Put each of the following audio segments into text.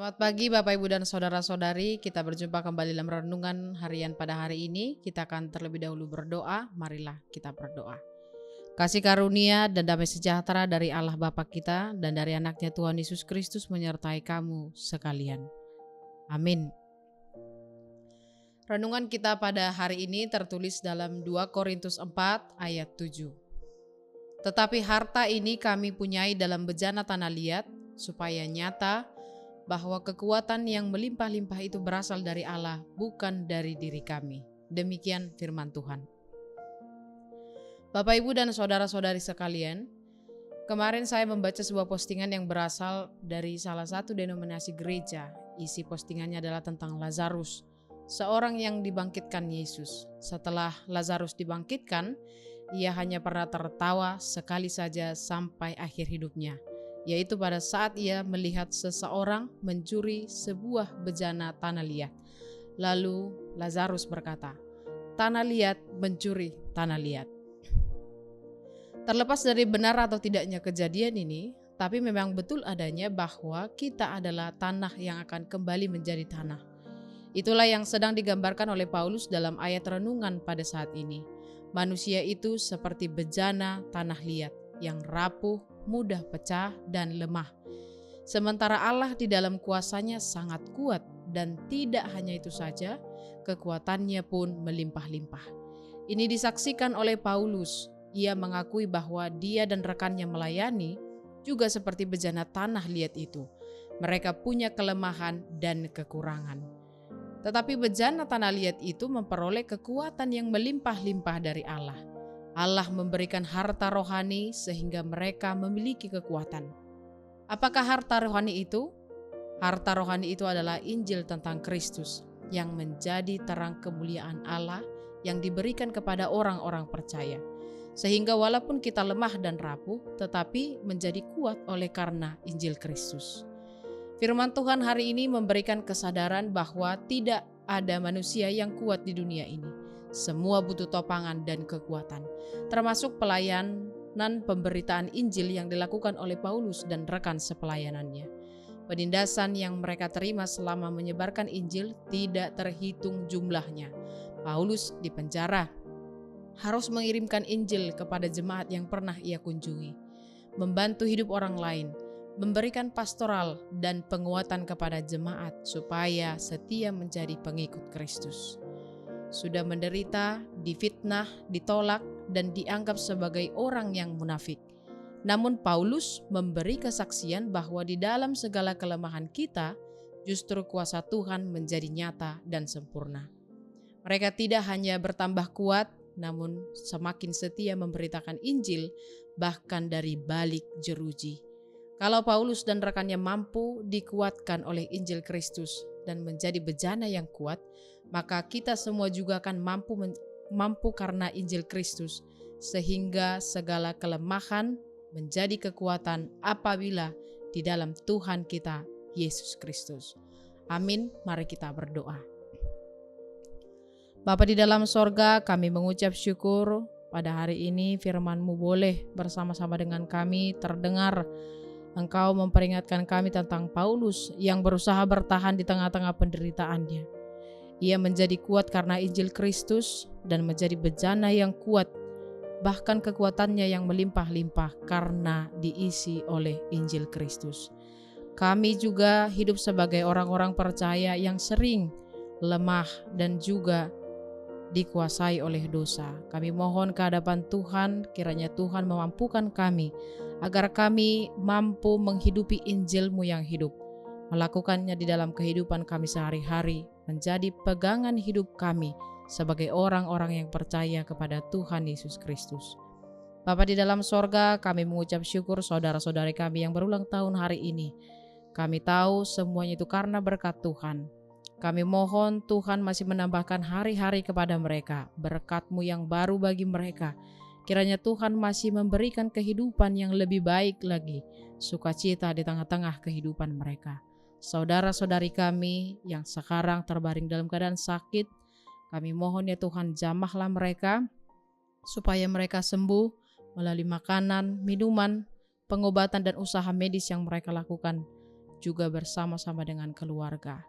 Selamat pagi Bapak Ibu dan Saudara-saudari, kita berjumpa kembali dalam renungan harian pada hari ini. Kita akan terlebih dahulu berdoa, marilah kita berdoa. Kasih karunia dan damai sejahtera dari Allah Bapa kita dan dari anaknya Tuhan Yesus Kristus menyertai kamu sekalian. Amin. Renungan kita pada hari ini tertulis dalam 2 Korintus 4 ayat 7. Tetapi harta ini kami punyai dalam bejana tanah liat, supaya nyata bahwa kekuatan yang melimpah-limpah itu berasal dari Allah, bukan dari diri kami. Demikian firman Tuhan. Bapak, Ibu, dan saudara-saudari sekalian, kemarin saya membaca sebuah postingan yang berasal dari salah satu denominasi gereja. Isi postingannya adalah tentang Lazarus, seorang yang dibangkitkan Yesus. Setelah Lazarus dibangkitkan, ia hanya pernah tertawa sekali saja sampai akhir hidupnya, yaitu pada saat ia melihat seseorang mencuri sebuah bejana tanah liat. Lalu Lazarus berkata, "Tanah liat mencuri tanah liat." Terlepas dari benar atau tidaknya kejadian ini, tapi memang betul adanya bahwa kita adalah tanah yang akan kembali menjadi tanah. Itulah yang sedang digambarkan oleh Paulus dalam ayat renungan pada saat ini. Manusia itu seperti bejana tanah liat yang rapuh, mudah pecah, dan lemah. Sementara Allah di dalam kuasanya sangat kuat, dan tidak hanya itu saja, kekuatannya pun melimpah-limpah. Ini disaksikan oleh Paulus. Ia mengakui bahwa dia dan rekannya melayani juga seperti bejana tanah liat itu. Mereka punya kelemahan dan kekurangan. Tetapi bejana tanah liat itu memperoleh kekuatan yang melimpah-limpah dari Allah. Allah memberikan harta rohani sehingga mereka memiliki kekuatan. Apakah harta rohani itu? Harta rohani itu adalah Injil tentang Kristus yang menjadi terang kemuliaan Allah yang diberikan kepada orang-orang percaya. Sehingga walaupun kita lemah dan rapuh, tetapi menjadi kuat oleh karena Injil Kristus. Firman Tuhan hari ini memberikan kesadaran bahwa tidak ada manusia yang kuat di dunia ini. Semua butuh topangan dan kekuatan, termasuk pelayanan pemberitaan Injil yang dilakukan oleh Paulus dan rekan sepelayanannya. Penindasan yang mereka terima selama menyebarkan Injil tidak terhitung jumlahnya. Paulus dipenjara, harus mengirimkan Injil kepada jemaat yang pernah ia kunjungi, membantu hidup orang lain, memberikan pastoral dan penguatan kepada jemaat supaya setia menjadi pengikut Kristus. Sudah menderita, difitnah, ditolak, dan dianggap sebagai orang yang munafik. Namun Paulus memberi kesaksian bahwa di dalam segala kelemahan kita, justru kuasa Tuhan menjadi nyata dan sempurna. Mereka tidak hanya bertambah kuat, namun semakin setia memberitakan Injil, bahkan dari balik jeruji. Kalau Paulus dan rekannya mampu dikuatkan oleh Injil Kristus dan menjadi bejana yang kuat, maka kita semua juga akan mampu karena Injil Kristus, sehingga segala kelemahan menjadi kekuatan apabila di dalam Tuhan kita Yesus Kristus. Amin. Mari kita berdoa. Bapa di dalam sorga, kami mengucap syukur pada hari ini firman-Mu boleh bersama-sama dengan kami terdengar. Engkau memperingatkan kami tentang Paulus yang berusaha bertahan di tengah-tengah penderitaannya. Ia menjadi kuat karena Injil Kristus dan menjadi bejana yang kuat, bahkan kekuatannya yang melimpah-limpah karena diisi oleh Injil Kristus. Kami juga hidup sebagai orang-orang percaya yang sering lemah dan juga dikuasai oleh dosa. Kami mohon ke hadapan Tuhan, kiranya Tuhan memampukan kami agar kami mampu menghidupi Injil-Mu yang hidup, melakukannya di dalam kehidupan kami sehari-hari, menjadi pegangan hidup kami sebagai orang-orang yang percaya kepada Tuhan Yesus Kristus. Bapa di dalam sorga, kami mengucap syukur saudara-saudari kami yang berulang tahun hari ini. Kami tahu semuanya itu karena berkat Tuhan. Kami mohon Tuhan masih menambahkan hari-hari kepada mereka, berkat-Mu yang baru bagi mereka. Kiranya Tuhan masih memberikan kehidupan yang lebih baik lagi, sukacita di tengah-tengah kehidupan mereka. Saudara-saudari kami yang sekarang terbaring dalam keadaan sakit, kami mohon ya Tuhan, jamahlah mereka supaya mereka sembuh melalui makanan, minuman, pengobatan dan usaha medis yang mereka lakukan. juga bersama-sama dengan keluarga.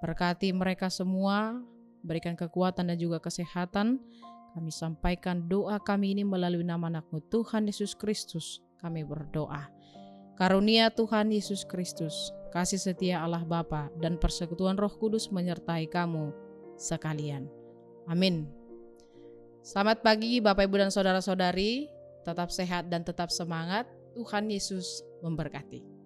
Berkati mereka semua, berikan kekuatan dan juga kesehatan. Kami sampaikan doa kami ini melalui nama anak-Mu Tuhan Yesus Kristus. Kami berdoa. Karunia Tuhan Yesus Kristus, kasih setia Allah Bapa dan persekutuan Roh Kudus menyertai kamu sekalian. Amin. Selamat pagi Bapak Ibu dan saudara-saudari. Tetap sehat dan tetap semangat. Tuhan Yesus memberkati.